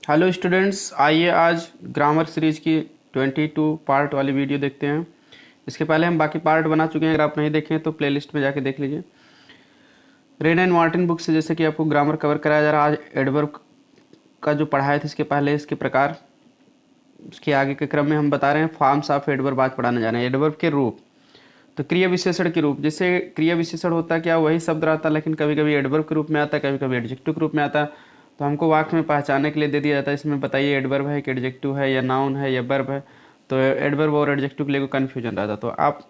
Hello students, आइए आज grammar series की 22 पार्ट वाली वीडियो देखते हैं। इसके पहले हम बाकी पार्ट बना चुके हैं, अगर आप नहीं देखें तो प्लेलिस्ट में जाके देख लीजिए। रेन एंड मार्टिन बुक से जैसे कि आपको ग्रामर कवर कराया जा रहा है। आज एडवर्ब का जो पढ़ाए थे इसके पहले इसके प्रकार, उसके आगे के क्रम में हम बता रहे हैं फॉर्म्स ऑफ एडवर्ब आज पढ़ाने जा रहे हैं। एडवर्ब के रूप, तो क्रिया विशेषण के रूप, जैसे क्रिया विशेषण होता है क्या, वही शब्द रहता है लेकिन कभी कभी एडवर्ब के रूप में आता है, कभी कभी एडजेक्टिव के रूप में आता है। तो हमको वाक्य में पहचानने के लिए दे दिया जाता है, इसमें बताइए एडवर्ब है कि एडजेक्टिव है या नाउन है या वर्ब है। तो एडवर्ब और एडजेक्टिव के लिए कन्फ्यूजन रहता है। तो आप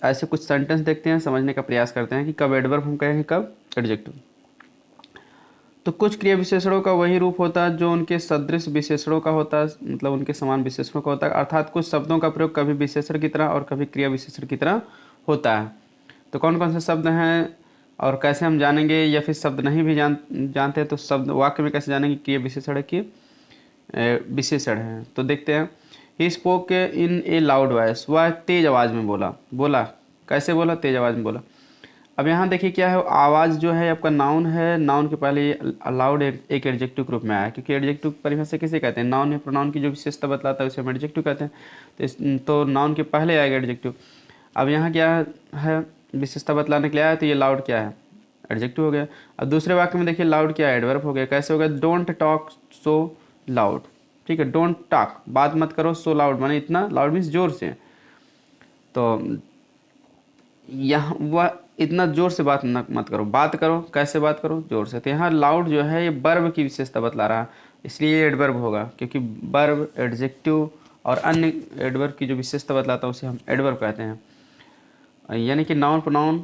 ऐसे कुछ सेंटेंस देखते हैं, समझने का प्रयास करते हैं कि कब एडवर्ब हम कहेंगे कब एडजेक्टिव। तो कुछ क्रिया विशेषणों का वही रूप होता है जो उनके सदृश विशेषणों का होता है, मतलब उनके समान विशेषणों का होता है। अर्थात कुछ शब्दों का प्रयोग कभी विशेषण की तरह और कभी क्रिया विशेषण की तरह होता है। तो कौन कौन से शब्द हैं और कैसे हम जानेंगे, या फिर शब्द नहीं भी जानते हैं तो शब्द वाक्य में कैसे जानेंगे कि ये विशेषण है कि विशेषण है। तो देखते हैं। He spoke in A loud voice, वह तेज आवाज़ में बोला। बोला कैसे बोला? तेज आवाज़ में बोला। अब यहाँ देखिए क्या है, आवाज़ जो है आपका नाउन है, नाउन के पहले लाउड एक एडजेक्टिव ग्रुप में आया, क्योंकि एडजेक्टिव परिभाषा किसे कहते हैं? नाउन या प्रोनाउन की जो विशेषता बतलाता है उसे हम एडजेक्टिव कहते हैं। तो नाउन के पहले आएगा एडजेक्टिव। अब यहाँ क्या है, विशेषता बतलाने के लिए आया, तो ये लाउड क्या है? एडजेक्टिव हो गया। अब दूसरे वाक्य में देखिए लाउड क्या है? एडवर्ब हो गया। कैसे हो गया? Don't talk so loud. ठीक है, डोंट टॉक बात मत करो, सो लाउड माने इतना लाउड मीन्स जोर से। तो यहाँ वह इतना जोर से बात मत करो, बात करो कैसे? बात करो जोर से। तो यहाँ लाउड जो है ये वर्ब की विशेषता बतला रहा है, इसलिए ये एडवर्ब होगा, क्योंकि वर्ब एडजेक्टिव और अन्य एडवर्ब की जो विशेषता बतलाता है उसे हम एडवर्ब कहते हैं। यानी कि नाउन प्रोनाउन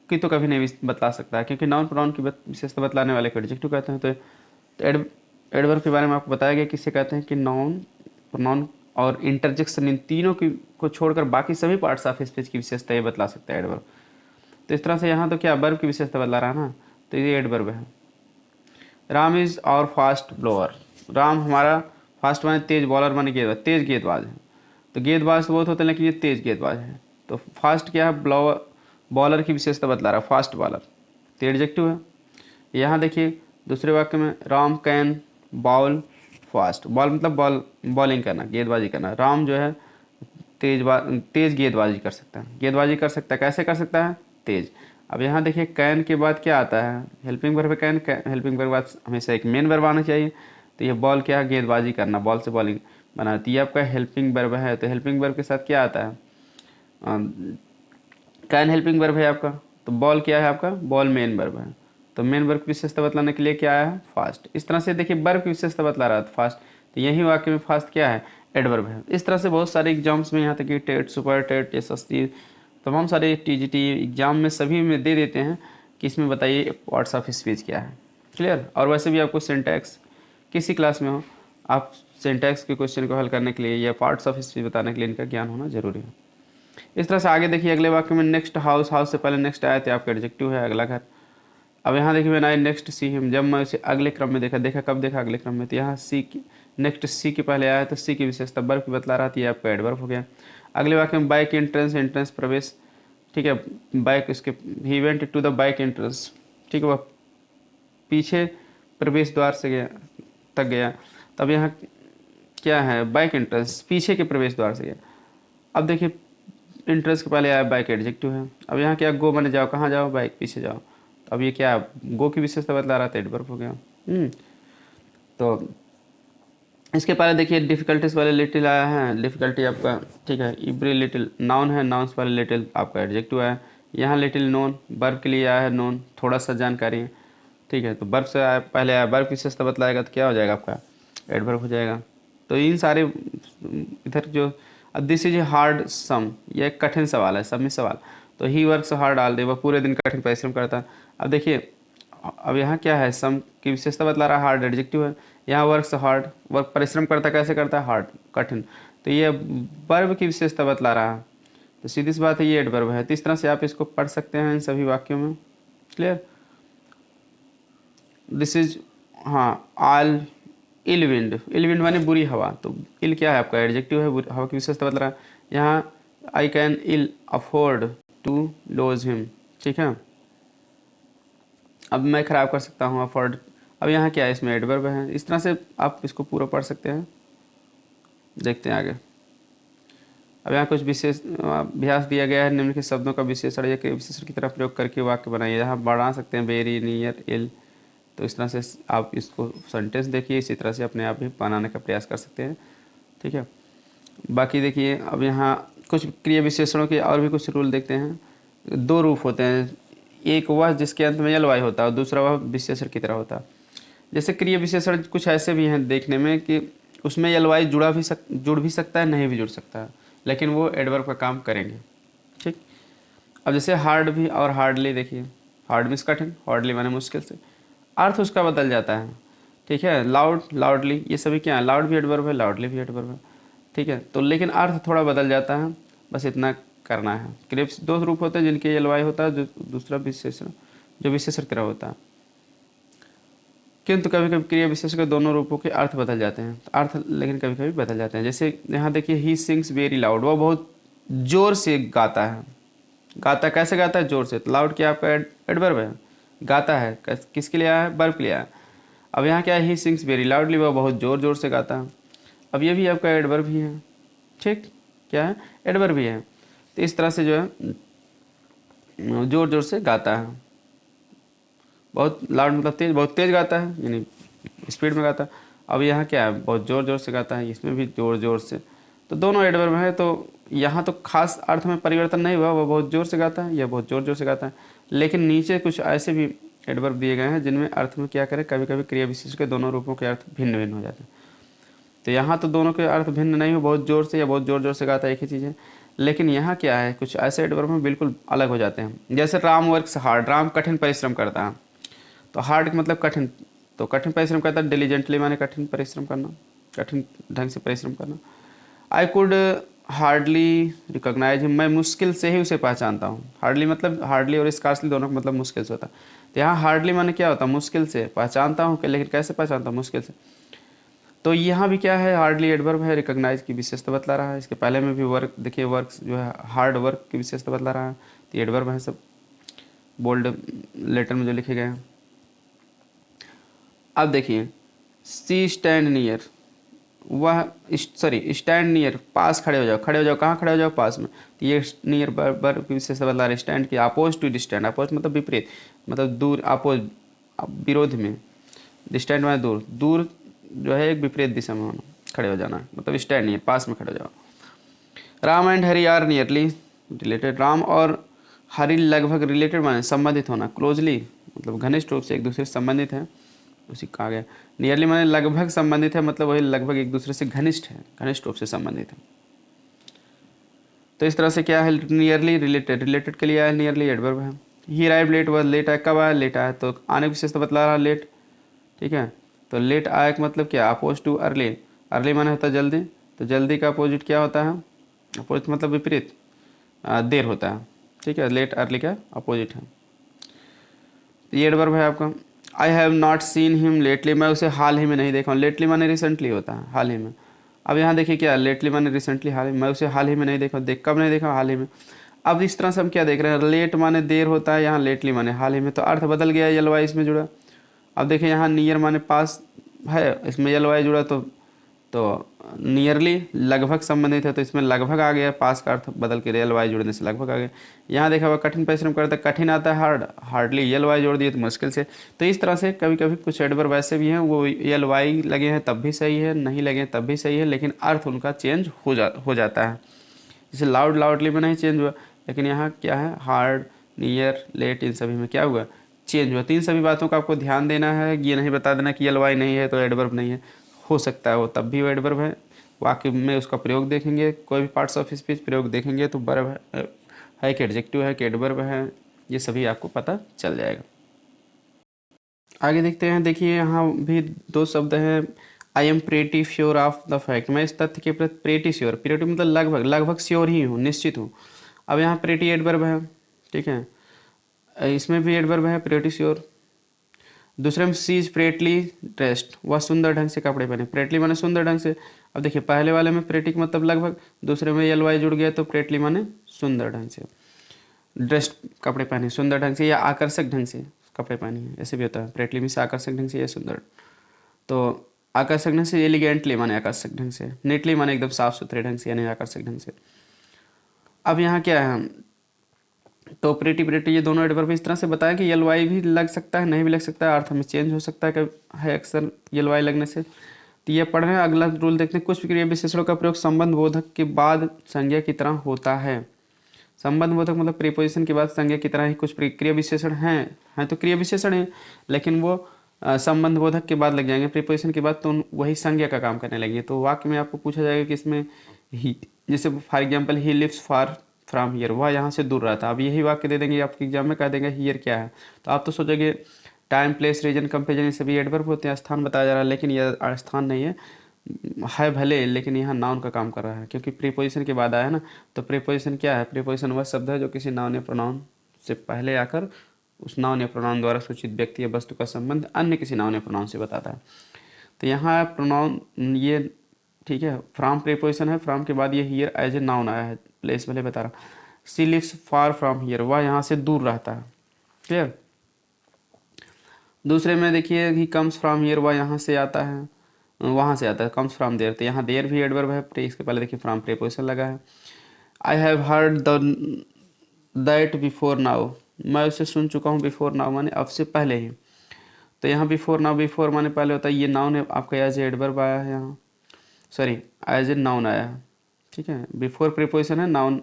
की तो कभी नहीं बतला सकता है, क्योंकि नाउन प्रोनाउन की विशेषता बतलाने वाले को एडजेक्टिव कहते हैं। तो एडवर्ब के बारे में आपको बताया गया, किससे कहते हैं कि नाउन प्रोनाउन और इंटरजेक्शन, इन तीनों की को छोड़कर बाकी सभी पार्ट्स ऑफ स्पीच की विशेषता ये बतला सकता है एडवर्ब। तो इस तरह से यहाँ तो क्या वर्ब की विशेषता बतला रहा है ना, तो ये एडवर्ब है। राम इज और फास्ट ब्लोअर, राम हमारा फास्ट माने तेज, बॉलर माने गेंदबाज, तेज गेंदबाज है। तो गेंदबाज तो बहुत होते हैं लेकिन ये तेज गेंदबाज है। तो फास्ट क्या है? ब्लोअर, बॉलर की विशेषता बतला रहा है, फास्ट बॉलर, तो एडजेक्टिव है। यहाँ देखिए दूसरे वाक्य में Ram can ball fast, ball मतलब बॉलिंग करना, गेंदबाजी करना। राम जो है तेज गेंदबाजी कर सकता है, गेंदबाजी कर सकता है। कैसे कर सकता है? तेज। अब यहाँ देखिए कैन के बाद क्या आता है? Helping verb. Can helping verb के बाद हमेशा एक मेन वर्ब आना चाहिए। तो ये बॉल क्या है? गेंदबाजी करना, बॉल से बॉलिंग बनाना। तो ये आपका हेल्पिंग वर्ब है। तो हेल्पिंग वर्ब के साथ क्या आता है? कैन हेल्पिंग वर्ब है आपका। तो बॉल क्या है आपका? बॉल मेन वर्ब है। तो मेन वर्ब की विशेषता बतलाने के लिए क्या आया है? फास्ट। इस तरह से देखिए वर्ब की विशेषता बतला रहा था फास्ट, तो यही वाक्य में फास्ट क्या है? एडवर्ब है। इस तरह से बहुत सारे एग्जाम्स में, यहाँ तक कि टेट, सुपर टेट, एसएससी, तमाम सारे टीजीटी एग्जाम में सभी में दे देते हैं कि इसमें बताइए पार्ट्स ऑफ स्पीच क्या है। क्लियर? और वैसे भी आपको सिंटैक्स किसी क्लास में हो, आप सिंटैक्स के क्वेश्चन को हल करने के लिए या पार्ट्स ऑफ स्पीच बताने के लिए इनका ज्ञान होना जरूरी है। इस तरह से आगे देखिए अगले वाक्य में नेक्स्ट हाउस, हाउस से पहले नेक्स्ट आया तो आपका एडजेक्टिव है, अगला घर। अब यहाँ देखिए मैंने नेक्स्ट सी हिम, जब मैं उसे अगले क्रम में देखा कब देखा? अगले क्रम में। तो यहाँ सी की नेक्स्ट सी के पहले आया तो सी की विशेषता वर्ब की बतला रहा था, ये आपका एडवर्ब हो गया। अगले वाक्य में बाइक एंट्रेंस, एंट्रेंस प्रवेश, ठीक है, बाइक इसके ही went to the bike entrance, ठीक है, वह पीछे प्रवेश द्वार से गया तक गया। तब यहाँ क्या है? बाइक एंट्रेंस, पीछे के प्रवेश द्वार से गया। अब देखिए इंट्रेंस के पहले आया बाइक, एडजेक्टिव है। अब यहाँ क्या? गो माने जाओ, कहाँ जाओ? बाइक, पीछे जाओ। तो अब ये क्या? गो की विशेषता बतला रहा था, एडवर्ब हो गया। तो इसके पहले देखिए डिफिकल्टीज वाले लिटिल आया है, डिफिकल्टी आपका, ठीक है, इब्री लिटिल नाउन है, नाउन्स वाले लिटिल आपका एडजेक्टिव है। यहाँ लिटिल नोन वर्ब के लिए आया है, नोन थोड़ा सा जानकारी है, ठीक है। तो वर्ब से आया, पहले आया वर्ब की विशेषता बतलाएगा तो क्या हो जाएगा आपका? एडवर्ब हो जाएगा। तो इन सारे इधर जो, अब this is a hard sum, यह एक कठिन सवाल है, सब में सवाल। तो he works hard all day, वह पूरे दिन कठिन परिश्रम करता है। अब देखिए अब यहाँ क्या है? सम की विशेषता बतला रहा है, हार्ड एडजेक्टिव है। यहाँ वर्क्स हार्ड, वर्क परिश्रम करता है, कैसे करता है? हार्ड, कठिन। तो ये वर्ब की विशेषता बतला रहा है, तो सीधी सी बात है ये एडवर्ब है। तो इस तरह से आप इसको पढ़ सकते हैं इन सभी वाक्यों में। क्लियर? दिस इज, हाँ, ऑल इल विंड, इल विंड माने बुरी हवा। तो इल क्या है आपका? एडजेक्टिव है, हवा की विशेषता बता रहा है। यहाँ I can ill afford to lodge him, ठीक है। अब मैं ख़राब कर सकता हूँ, अफोर्ड, अब यहाँ क्या है, इसमें एडवर्ब है। इस तरह से आप इसको पूरा पढ़ सकते हैं। देखते हैं आगे। अब यहाँ कुछ विशेष अभ्यास दिया गया है। निम्नलिखित शब्दों का विशेषण या विशेषण की तरह प्रयोग करके वाक्य बनाइए। यहाँ बढ़ा सकते हैं वेरी, नियर, इल। तो इस तरह से आप इसको सेंटेंस देखिए, इसी तरह से अपने आप भी बनाने का प्रयास कर सकते हैं। ठीक है। बाकी देखिए, अब यहाँ कुछ क्रिया विशेषणों के और भी कुछ रूल देखते हैं। दो रूप होते हैं, एक वह जिसके अंत में यल वाई होता है और दूसरा वह विशेषण की तरह होता है। जैसे क्रिया विशेषण कुछ ऐसे भी हैं देखने में कि उसमें यल वाई जुड़ भी सकता है, नहीं भी जुड़ सकता है, लेकिन वो एडवर्ब का काम करेंगे। ठीक। अब जैसे हार्ड भी और हार्डली, देखिए हार्ड मीन्स कठिन, हार्डली माने मुश्किल से, अर्थ उसका बदल जाता है। ठीक है। लाउड, लाउडली, ये सभी क्या है, लाउड भी एडवर्ब है, लाउडली भी एडवर्ब है। ठीक है। तो लेकिन अर्थ थोड़ा बदल जाता है, बस इतना करना है। क्रिया दो रूप होते हैं जिनके यल वाई होता है, जो दूसरा विशेषण जो विशेषण की तरह होता है। किंतु कभी कभी क्रिया विशेषण के दोनों रूपों के अर्थ बदल जाते हैं, अर्थ लेकिन कभी कभी बदल जाते हैं। जैसे यहाँ देखिए, ही सिंग्स वेरी लाउड, वो बहुत जोर से गाता है। गाता कैसे गाता है, जोर से। तो लाउड क्या आपका एडवर्ब है, गाता है किसके लिए आया है, वर्ब के लिए आया है। अब यहाँ क्या है, ही सिंग्स वेरी लाउडली, वह बहुत जोर जोर से गाता है। अब ये भी आपका एडवर्ब ही है। ठीक, क्या है, एडवर्ब भी है। तो इस तरह से जो है जोर जोर से गाता है। बहुत लाउड मतलब तेज, बहुत तेज गाता है, यानी स्पीड में गाता है। अब यहाँ क्या है, बहुत ज़ोर ज़ोर से गाता है, इसमें भी ज़ोर ज़ोर से। तो दोनों एडवर्ब है, तो यहाँ तो खास अर्थ में परिवर्तन नहीं हुआ, वह बहुत ज़ोर से गाता है, यह बहुत ज़ोर ज़ोर से गाता है। लेकिन नीचे कुछ ऐसे भी एडवर्ब दिए गए हैं जिनमें अर्थ में क्या करें, कभी कभी क्रिया विशेष के दोनों रूपों के अर्थ भिन्न भिन्न हो जाते हैं। तो यहाँ तो दोनों के अर्थ भिन्न नहीं हो, बहुत ज़ोर से या बहुत ज़ोर ज़ोर से गाता है, एक ही चीज़ है। लेकिन यहाँ क्या है, कुछ ऐसे एडवर्ब में बिल्कुल अलग हो जाते हैं। जैसे राम वर्क्स हार्ड, राम कठिन परिश्रम करता है। तो हार्ड मतलब कठिन, तो कठिन परिश्रम करता है। डिलीजेंटली माने कठिन परिश्रम करना, कठिन ढंग से परिश्रम करना। I could hardly recognise him, मैं मुश्किल से ही उसे पहचानता हूँ। हार्डली मतलब, हार्डली और स्कार्सली दोनों का मतलब मुश्किल से होता है। तो यहाँ हार्डली माने क्या होता है, मुश्किल से पहचानता हूँ, लेकिन कैसे पहचानता हूँ, मुश्किल से। तो यहाँ भी क्या है, हार्डली एडवर्ब है, रिकॉग्नाइज की विशेषता बतला रहा है। इसके पहले में भी वर्क देखिए, वर्क जो है हार्ड वर्क की विशेषता बतला रहा है। तो एडवर्ब है सब, बोल्ड लेटर में जो लिखे गए हैं। अब देखिए, सी स्टैंड नियर, वह सॉरी स्टैंड नियर, पास खड़े हो जाओ, खड़े हो जाओ, कहाँ खड़े हो जाओ, पास में। तो ये नियर वर्ब की विशेषता बता रहे, स्टैंड की अपोज टू डिस्टैंड, अपोज मतलब विपरीत, मतलब दूर, अपोज विरोध में, डिस्टैंड में दूर, दूर जो है एक विपरीत दिशा में होना, खड़े हो जाना, मतलब स्टैंड नियर, पास में खड़े हो जाओ। Ram and Hari are nearly related, Ram और हरी लगभग रिलेटेड माने संबंधित होना, क्लोजली मतलब घनिष्ठ रूप से एक दूसरे से संबंधित है, उसी कहा गया। नियरली माने लगभग संबंधित है, मतलब वही लगभग एक दूसरे से घनिष्ठ है, घनिष्ठ रूप से संबंधित है। तो इस तरह से क्या है, नियरली रिलेटेड, रिलेटेड के लिए आया, नियरली एडवर्ब है। ही अराइव लेट, वह लेट आया, कब आया, लेट आया, तो आने की विशेषता बतला रहा लेट। ठीक है। तो लेट आया का मतलब क्या, अपोज टू अर्ली, अर्ली माने होता है जल्दी, तो जल्दी का अपोजिट क्या होता है, अपोजिट मतलब विपरीत, देर होता है। ठीक है। लेट अर्ली का अपोजिट है। ये एडवर्ब है आपका। I have not seen him lately, मैं उसे हाल ही में नहीं देखा हूँ। लेटली माने रिसेंटली होता है, हाल ही में। अब यहाँ देखिए क्या, लेटली माने रिसेंटली, हाल ही में, मैं उसे हाल ही में नहीं देखा, कब नहीं देखा, हाल ही में। अब इस तरह से हम क्या देख रहे हैं, लेट माने देर होता है, यहाँ लेटली माने हाल ही में, तो अर्थ बदल गया, यल वाई इसमें जुड़ा। अब देखिए यहाँ नियर माने पास है, इसमें यल वाई जुड़ा, तो नियरली लगभग संबंधित है, तो इसमें लगभग आ गया, पास का अर्थ बदल के यल वाई जोड़ने से लगभग आ गया। यहाँ देखा हुआ कठिन परिश्रम करता है, कठिन आता है हार्ड, हार्डली यल वाई जोड़ दिए तो मुश्किल से। तो इस तरह से कभी कभी कुछ एडवर्ब वैसे भी हैं, वो यल वाई लगे हैं तब भी सही है, नहीं लगे तब भी सही है, लेकिन अर्थ उनका चेंज हो जाता है। जैसे लाउड, लाउडली में नहीं चेंज हुआ, लेकिन यहाँ क्या है, हार्ड, नियर, लेट, इन सभी में क्या हुआ, चेंज हुआ। तो इन सभी बातों का आपको ध्यान देना है, ये नहीं बता देना कि यल वाई नहीं है तो एडवर्ब नहीं है, हो सकता है वो तब भी वो एडवर्ब है। वाक्य में उसका प्रयोग देखेंगे, कोई भी पार्ट्स ऑफ स्पीच प्रयोग देखेंगे तो वर्ब है कि एडजेक्टिव है कि एडवर्ब है, ये सभी आपको पता चल जाएगा। आगे देखते हैं। देखिए यहाँ भी दो शब्द हैं, I am pretty sure of the fact, मैं इस तथ्य के प्रति प्रेटी श्योर, प्रेटी मतलब लगभग, लगभग श्योर ही हूँ, निश्चित हूँ। अब यहाँ प्रेटी एडवर्ब है, ठीक है, इसमें भी एडवर्ब है प्रेटी श्योर। दूसरे में सी इज प्रेटली ड्रेस्ड, वह सुंदर ढंग से कपड़े पहने, प्रेटली माने सुंदर ढंग से। अब देखिए पहले वाले में प्रेटी का मतलब लगभग, दूसरे में यल वाई जुड़ गया तो प्रेटली माने सुंदर ढंग से, ड्रेस्ड कपड़े पहने, सुंदर ढंग से या आकर्षक ढंग से कपड़े पहने हैं, ऐसे भी होता है। प्रेटली मीन्स आकर्षक ढंग से या सुंदर। तो आकर्षक ढंग से एलिगेंटली माने आकर्षक ढंग से, नीटली माने एकदम साफ सुथरे ढंग से यानी आकर्षक ढंग से। अब यहाँ क्या है, तो प्रेटी प्रेटी ये दोनों एडवर्ब इस तरह से बताया कि यल वाई भी लग सकता है, नहीं भी लग सकता है, अर्थ में चेंज हो सकता है अक्सर यल वाई लगने से। तो ये पढ़ रहे हैं। अगला रूल देखते हैं, कुछ क्रिया विशेषणों का प्रयोग संबंध बोधक के बाद संज्ञा की तरह होता है। संबंध बोधक मतलब प्रीपोजिशन के बाद संज्ञा की तरह ही कुछ क्रिया विशेषण हैं तो क्रिया विशेषण है, लेकिन वो संबंध बोधक के बाद लग जाएंगे, प्रीपोजिशन के बाद तो वही संज्ञा का काम करने लगेंगे। तो वाक्य में आपको पूछा जाएगा कि इसमें ही, जैसे for example he lives far from here, वह यहाँ से दूर रहा था। अब यही वाक्य दे देंगे आपके एग्जाम में, कह देंगे हियर क्या है, तो आप तो सोचोगे टाइम प्लेस रीजन कंपेरिजन ये सभी एडवर्ब होते हैं, स्थान बताया जा रहा है, लेकिन यह स्थान नहीं है भले, लेकिन यहाँ नाउन का काम कर रहा है क्योंकि प्रीपोजिशन के बाद आया है ना। तो प्रीपोजिशन क्या है, प्रीपोजिशन वह शब्द है जो किसी नाउन या प्रोनाउन से पहले आकर उस नाउन या प्रोनाउन द्वारा सूचित व्यक्ति या वस्तु का संबंध अन्य किसी नाउन या प्रोनाउन से बताता है। तो यहाँ प्रोनाउन ये ठीक है, फ्रॉम प्रीपोजिशन है, फ्रॉम के बाद ये हियर एज ए नाउन आया है, प्लेस भले बता रहा। She lives far from here, वह यहाँ से दूर रहता है। क्लियर। दूसरे में देखिए ही कम्स फ्रॉम हियर, वह यहाँ से आता है, वहाँ से आता है, कम्स फ्रॉम देयर। तो यहाँ देयर भी एडवर्ब है, इसके पहले देखिए फ्रॉम प्रीपोजिशन लगा है। I have heard that before now, मैं उसे सुन चुका हूँ, बिफोर नाउ माने अब से पहले ही। तो यहाँ बिफोर नाउ, बिफोर माने पहले होता है, ये नाउन है आपका, एज ए एडवर्ब आया है यहाँ, सॉरी एज ए नाउन आया है। ठीक है, बिफोर प्रीपोजिशन है, नाउन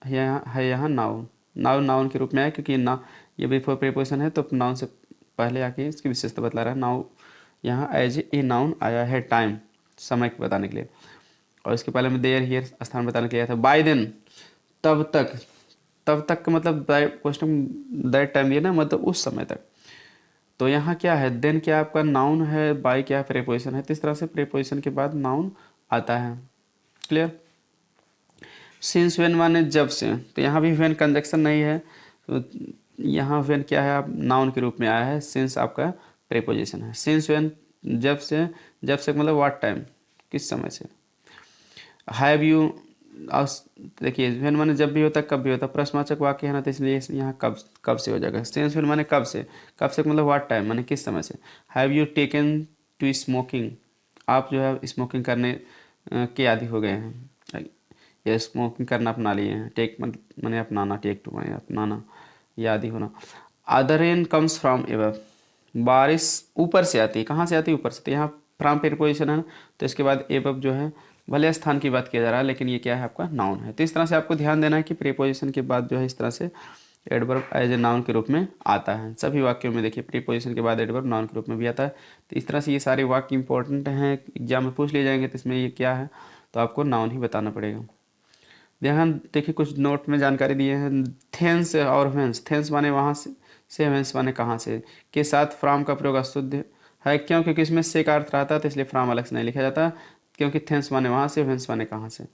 यहाँ नाउन, नाउन के रूप में आया क्योंकि ना ये बिफोर प्रीपोजिशन है तो नाउन से पहले आके इसकी विशेषता बतला रहा है। नाउ यहाँ एज ए नाउन आया है, टाइम समय को बताने के लिए, और इसके पहले में देयर हियर स्थान बताने के लिए आया था। बाय देन तब तक, तब तक का मतलब क्वेश्चन दैट टाइम दिया ना, मतलब उस समय तक। तो यहाँ क्या है, देन क्या आपका नाउन है, बाय क्या है प्रीपोजिशन है, तो इस तरह से प्रीपोजिशन के बाद नाउन आता है। क्लियर। सिंस व्हेन माने जब से, तो यहाँ भी व्हेन कंजक्शन नहीं है, तो यहाँ व्हेन क्या है, आप नाउन के रूप में आया है, सिंस आपका प्रीपोजिशन है। सिंस व्हेन जब से, जब से मतलब व्हाट टाइम किस समय से। हैव यू, देखिए व्हेन माने जब भी होता है, कब भी होता है, प्रश्नवाचक वाक्य है ना, तो इसलिए यहाँ कब से हो जाएगा। सिंस व्हेन माने कब से मतलब व्हाट टाइम माने किस समय से। Have you taken to smoking, आप जो है स्मोकिंग करने के आदि हो गए हैं, या स्मोकिंग करना अपना लिए हैं। टेक माने अपनाना, टेक टू माने अपनाना या आदि होना। Other rain comes from above, बारिश ऊपर से आती है, कहाँ से आती है, ऊपर से। तो यहाँ फ्रॉम प्रीपोजिशन है ना, तो इसके बाद एबव जो है, भले स्थान की बात किया जा रहा है लेकिन ये क्या है आपका नाउन है। तो इस तरह से आपको ध्यान देना है कि प्रीपोजिशन के बाद जो है इस तरह से एडवर्ब एज ए नाउन के रूप में आता है। सभी वाक्यों में देखिए प्रीपोजिशन के बाद एडवर्ब नाउन के रूप में भी आता है। तो इस तरह से ये सारे वाक्य इंपॉर्टेंट हैं, एग्जाम में पूछ लिए जाएंगे, तो इसमें ये क्या है तो आपको नाउन ही बताना पड़ेगा। ध्यान देखिए, कुछ नोट में जानकारी दिए हैं। थेंस और वेंस, थेंस माने वहाँ से वेंस माने कहाँ से, के साथ फ्रॉम का प्रयोग अशुद्ध है, क्यों, क्योंकि इसमें से का अर्थ रहता है, तो इसलिए फ्रॉम अलग से नहीं लिखा जाता, क्योंकि थेंस माने वहाँ से, वेंस माने कहाँ से।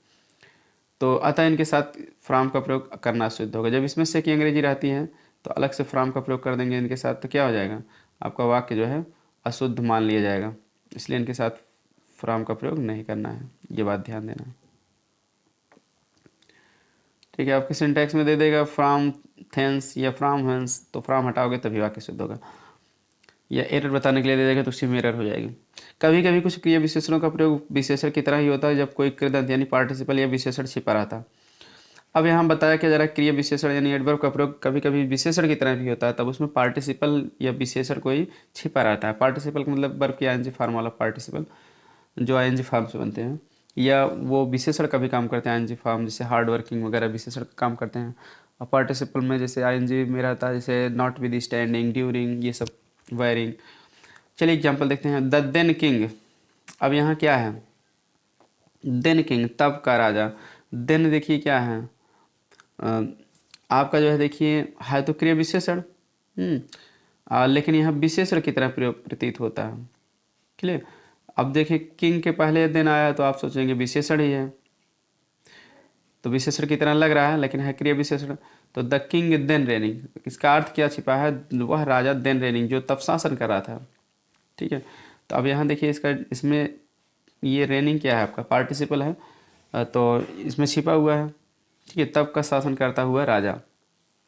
तो अतः इनके साथ फ्रॉम का प्रयोग करना अशुद्ध होगा। जब इसमें से की अंग्रेजी रहती है तो अलग से फ्रॉम का प्रयोग कर देंगे इनके साथ, तो क्या हो जाएगा, आपका वाक्य जो है अशुद्ध मान लिया जाएगा। इसलिए इनके साथ फ्रॉम का प्रयोग नहीं करना है, ये बात ध्यान देना है। ठीक है, आपके सिंटैक्स में दे देगा फ्रॉम थेंस या फ्रॉम वेंस, तो फ्रॉम हटाओगे तभी वाक्य शुद्ध होगा, या एरर बताने के लिए दे देगा तो उसी में एरर हो जाएगी। कभी कभी कुछ क्रिया विशेषणों का प्रयोग विशेषण की तरह ही होता है जब कोई कृदंत यानी पार्टिसिपल या विशेषण छिपा रहता है। अब यहाँ बताया कि जरा क्रिया विशेषण यानी एडवर्ब का प्रयोग कभी कभी विशेषण की तरह भी होता है, तब उसमें पार्टिसिपल या विशेषण कोई छिपा रहता है। पार्टिसिपल का मतलब वर्ब की आईएनजी फॉर्म वाला पार्टिसिपल जो आईएनजी फॉर्म से बनते हैं, या वो विशेषण का भी काम करते हैं आईएनजी फॉर्म, जैसे हार्ड वर्किंग वगैरह विशेषण का काम करते हैं। और पार्टिसिपल में जैसे आईएनजी में रहता है, जैसे नॉट विद स्टैंडिंग, ड्यूरिंग, ये सब, वेयरिंग। चलिए एग्जाम्पल देखते हैं। द देन किंग, अब यहाँ क्या है, देन किंग तब का राजा। देन देखिए क्या है, आपका जो है देखिए है तो क्रिया विशेषण, लेकिन यहाँ विशेषण की तरह प्रयोग प्रतीत होता है। क्लियर। अब देखिए किंग के पहले दिन आया तो आप सोचेंगे विशेषण ही है, तो विशेषण की तरह लग रहा है, लेकिन है क्रिया विशेषण। तो द किंग देन रेनिंग, इसका अर्थ क्या छिपा है, वह राजा देन रेनिंग जो तब शासन कर रहा था। ठीक है, तो अब यहाँ देखिए इसका, इसमें ये रेनिंग क्या है आपका पार्टिसिपल है, तो इसमें छिपा हुआ है। ठीक है, तब का शासन करता हुआ राजा,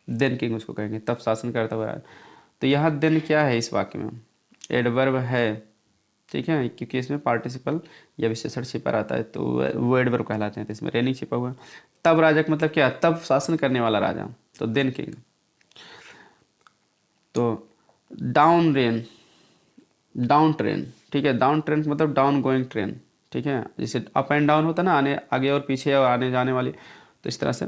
देन किंग उसको कहेंगे, तब शासन करता हुआ राजा। तो यहाँ देन क्या है इस वाक्य में, एडवर्ब है, ठीक है, क्योंकि इसमें पार्टिसिपल या विशेषण छिपा रहता है तो वो एडवर्ब कहलाते हैं। तो इसमें रेनी छिपा हुआ है। तब राजा का मतलब क्या, तब शासन करने वाला राजा, तो देन किंग। तो डाउन रेन, डाउन ट्रेन, ठीक है, डाउन ट्रेन मतलब डाउन गोइंग ट्रेन, ठीक है, जैसे अप एंड डाउन होता है ना, आने आगे और पीछे और आने जाने वाली, तो इस तरह से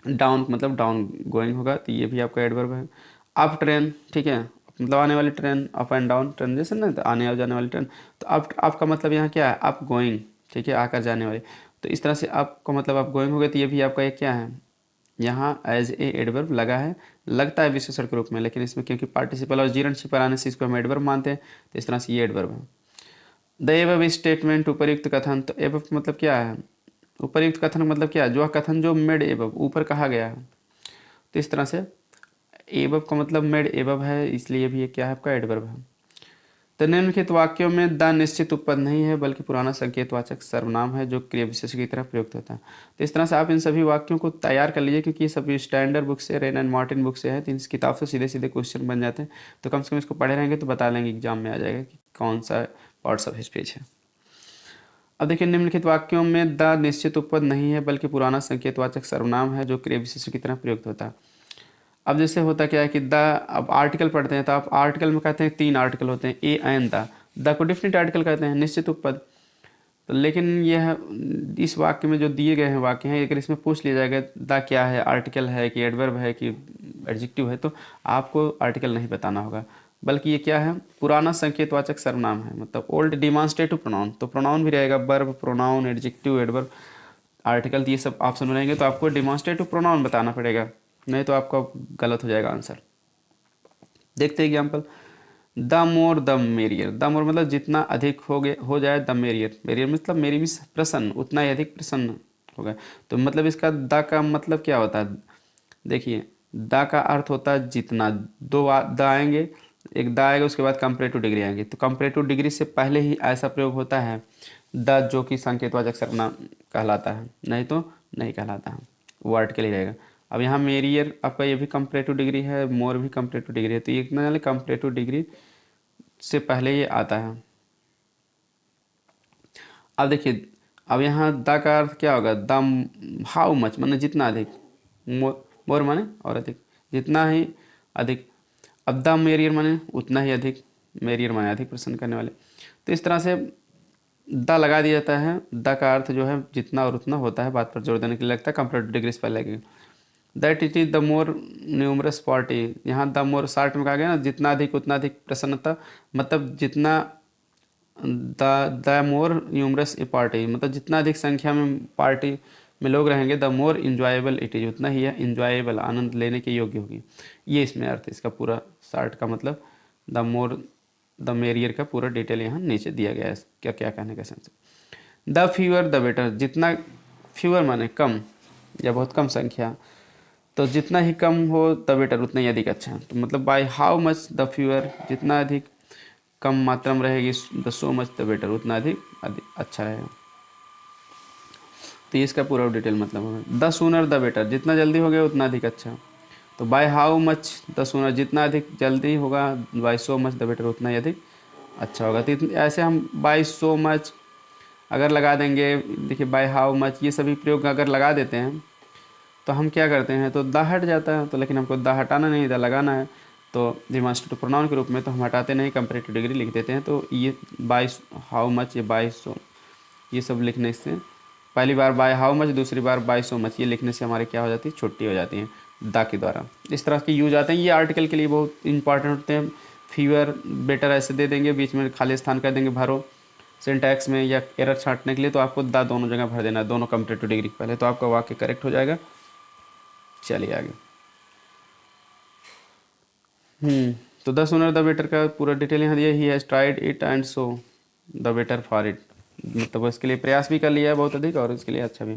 डाउन मतलब डाउन गोइंग होगा, तो ये भी आपका एडवर्ब है। अप ट्रेन, ठीक है, मतलब आने वाली train, up and down train जैसे ना, तो आने और जाने वाली ट्रेन। तो अप का मतलब यहाँ क्या है, अप गोइंग, ठीक है, आकर जाने वाली। तो इस तरह से अप का मतलब अप गोइंग हो गया, तो ये भी आपका एक क्या है, यहाँ एज ए एडवर्ब लगा है, लगता है विशेषण के रूप में, लेकिन इसमें क्योंकि पार्टिसिपल और जीरण छिपा आने से इसको हम एडवर्ब मानते हैं, तो इस तरह से ये एडवर्ब है। द एबव स्टेटमेंट, उपर्युक्त कथन, तो एबव मतलब क्या है, उपर्युक्त कथन मतलब क्या है, जो कथन जो मेड एबव ऊपर कहा गया है, तो इस तरह से एबव का मतलब मेड एबव है, इसलिए भी ये क्या है, आपका एडवर्ब है। तो निम्नलिखित वाक्यों में द निश्चित उपपद नहीं है, बल्कि पुराना संकेतवाचक सर्वनाम है जो क्रिया विशेषण की तरह प्रयुक्त होता है। तो इस तरह से आप इन सभी वाक्यों को तैयार कर लीजिए, क्योंकि ये सभी स्टैंडर्ड बुक से, रेन एंड मार्टिन बुक से है, तो इस किताब से सीधे सीधे क्वेश्चन बन जाते हैं। तो कम से कम इसको पढ़े रहेंगे तो बता लेंगे, एग्जाम में आ जाएगा कि कौन सा पार्ट्स ऑफ स्पीच है। अब देखिए, निम्नलिखित वाक्यों में द निश्चित उपपद नहीं है, बल्कि पुराना संकेतवाचक सर्वनाम है जो क्रिया विशेषण की तरह प्रयुक्त होता है। अब जैसे होता क्या है कि द, अब आर्टिकल पढ़ते हैं तो आप आर्टिकल में कहते हैं 3 आर्टिकल होते हैं, ए एंड द को डिफिनिट आर्टिकल कहते हैं, निश्चित उपपद। तो लेकिन यह इस वाक्य में जो दिए गए हैं वाक्य हैं, अगर इसमें पूछ लिया जाएगा द क्या है, आर्टिकल है कि एडवर्ब है कि एडजेक्टिव है, तो आपको आर्टिकल नहीं बताना होगा, बल्कि ये क्या है, पुराना संकेतवाचक सर्वनाम है, मतलब ओल्ड डिमॉन्स्ट्रेटिव प्रोनाउन। तो प्रोनाउन भी रहेगा, verb, pronoun, adjective, adverb, article, ये सब ऑप्शन रहेंगे, तो आपको डिमॉन्स्ट्रेटिव प्रोनाउन बताना पड़ेगा, नहीं तो आपका गलत हो जाएगा आंसर। देखते हैं example, the more the merrier, the more मतलब जितना अधिक हो जाए, द मेरियर, मेरियर मतलब मेरी भी प्रसन्न, उतना ही अधिक प्रसन्न हो गए। तो मतलब इसका द का मतलब क्या होता है, देखिए द का अर्थ होता है जितना, दो द आएंगे, एक द आएगा उसके बाद कंपैरेटिव डिग्री आएंगे, तो कंपैरेटिव डिग्री से पहले ही ऐसा प्रयोग होता है द, जो कि संकेतवाचक सर्वनाम कहलाता है, नहीं तो नहीं कहलाता है, वो आर्टिकल ही रहेगा। अब यहाँ मेरियर आपका ये भी कंपैरेटिव डिग्री है, मोर भी कंपैरेटिव डिग्री है, तो ये इतना जाने कंपैरेटिव डिग्री से पहले ये आता है। अब देखिए, अब यहाँ द का अर्थ क्या होगा, द हाउ मच माने जितना अधिक, मोर माने और अधिक, जितना ही अधिक। अब द मेरियर माने उतना ही अधिक, मेरियर माने अधिक प्रसन्न करने वाले। तो इस तरह से द लगा दिया जाता है, द का अर्थ जो है जितना और उतना होता है, बात पर जोर देने के लिए लगता है, कंपैरेटिव डिग्री से पहले लगेगा। That it is the more numerous party, यहाँ द मोर शार्ट में कहा गया ना, जितना अधिक उतना अधिक प्रसन्नता, मतलब जितना the more numerous A party, मतलब जितना अधिक संख्या में पार्टी में लोग रहेंगे, the more enjoyable it is, उतना ही यह इंजॉयबल, आनंद लेने के योग्य होगी। ये इसमें अर्थ, इसका पूरा शार्ट का मतलब द मोर द मेरियर का पूरा डिटेल यहाँ नीचे दिया गया है, क्या क्या कहने का sense. The fewer the better, जितना, फ्यूअर माने कम या बहुत कम संख्या, तो जितना ही कम हो द बेटर, उतना ही अधिक अच्छा। तो मतलब bye how much the fewer, जितना अधिक कम मात्रा में रहेगी, the so much the better, उतना अधिक अच्छा रहेगा। तो ये इसका पूरा डिटेल मतलब होगा। द सूनर द बेटर, जितना जल्दी हो गया उतना अधिक अच्छा। तो by how much the sooner, जितना अधिक जल्दी होगा, by so much the better, उतना ही अधिक अच्छा होगा। तो ऐसे हम बाय सो मच अगर लगा देंगे, देखिए बाय हाउ मच, ये सभी प्रयोग अगर लगा देते हैं तो हम क्या करते हैं, तो द हट जाता है, तो लेकिन हमको द हटाना नहीं, द लगाना है, तो डिमॉन्स्ट्रेटिव प्रोनाउन के रूप में तो हम हटाते नहीं, कंपैरेटिव डिग्री लिख देते हैं। तो ये बाय हाउ मच, ये बाय सो, ये सब लिखने से, पहली बार बाय हाउ मच, दूसरी बार बाय सो मच, ये लिखने से हमारे क्या हो जाती है, छुट्टी हो जाती है द के द्वारा। इस तरह के यूज आते हैं, ये आर्टिकल के लिए बहुत इंपॉर्टेंट होते हैं। फीवर बेटर ऐसे दे देंगे, बीच में खाली स्थान कर देंगे भरो सिंटैक्स में या एरर छांटने के लिए, तो आपको द दोनों जगह भर देना है, दोनों कंपैरेटिव डिग्री पहले, तो आपका वाक्य करेक्ट हो जाएगा। चलिए आगे। तो द सूनर द बेटर का पूरा डिटेल यहाँ दिया, he has tried it and so the better for it, मतलब इसके लिए प्रयास भी कर लिया है बहुत अधिक और इसके लिए अच्छा भी।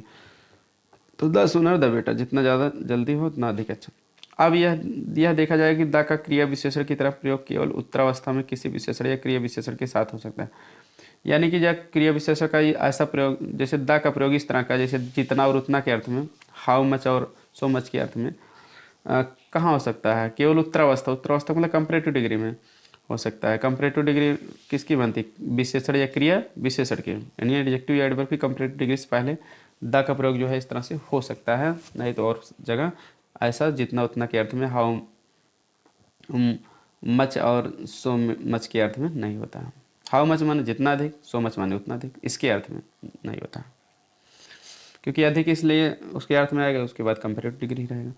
तो द सूनर द बेटर, जितना ज़्यादा जल्दी हो उतना अधिक अच्छा। अब यह देखा जाए कि द का क्रिया विशेषण की तरफ प्रयोग केवल उत्तरावस्था में किसी विशेषण या क्रिया विशेषण के साथ हो सकता है। यानी कि जब क्रिया विशेषण का ऐसा प्रयोग, जैसे द का प्रयोग इस तरह का, जैसे जितना और उतना के अर्थ में, हाउ मच और सो मच के अर्थ में, कहाँ हो सकता है? केवल उत्तरावस्था, उत्तरावस्था मतलब कंपैरेटिव डिग्री में हो सकता है। कंपैरेटिव डिग्री किसकी बनती? विशेषण या क्रिया विशेषण की, यानी एडजेक्टिव या एडवर्ब की कंपैरेटिव डिग्री से पहले द का प्रयोग जो है इस तरह से हो सकता है, नहीं तो और जगह ऐसा जितना उतना के अर्थ में, हाउ मच और सो मच के अर्थ में नहीं होता है। हाउ मच माने जितना अधिक, सो मच माने उतना अधिक, इसके अर्थ में नहीं होता, क्योंकि अधिक इसलिए उसके अर्थ में आएगा, उसके बाद कंपैरेटिव डिग्री रहेगा।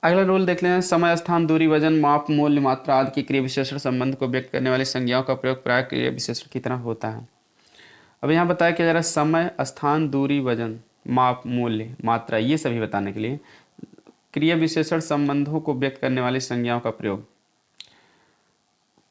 अगला रूल देख लें। समय, स्थान, दूरी, वजन, माप, मूल्य, मात्रा आदि की क्रिया विशेषण संबंध को व्यक्त करने वाली संज्ञाओं का प्रयोग प्राय क्रिया विशेषण की तरह होता है। अब यहाँ बताया कि जरा समय, स्थान, दूरी, वजन, माप, मूल्य, मात्रा, ये सभी बताने के लिए क्रिया विशेषण संबंधों को व्यक्त करने वाली संज्ञाओं का प्रयोग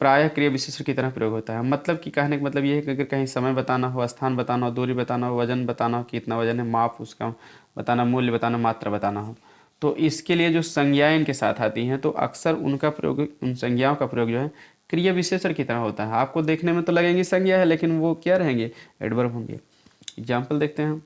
प्रायः क्रिया विशेषण की तरह प्रयोग होता है। मतलब कि कहने का मतलब ये है कि अगर कहीं समय बताना हो, स्थान बताना हो, दूरी बताना हो, वजन बताना हो कि कितना वजन है, माप उसका बताना, मूल्य बताना, मात्रा बताना हो, तो इसके लिए जो संज्ञाएं इनके साथ आती हैं तो अक्सर उनका प्रयोग, उन संज्ञाओं का प्रयोग जो है क्रिया विशेषण की तरह होता है। आपको देखने में तो लगेंगी संज्ञा है, लेकिन वो क्या रहेंगे? एडवर्ब होंगे। एग्जाम्पल देखते हैं।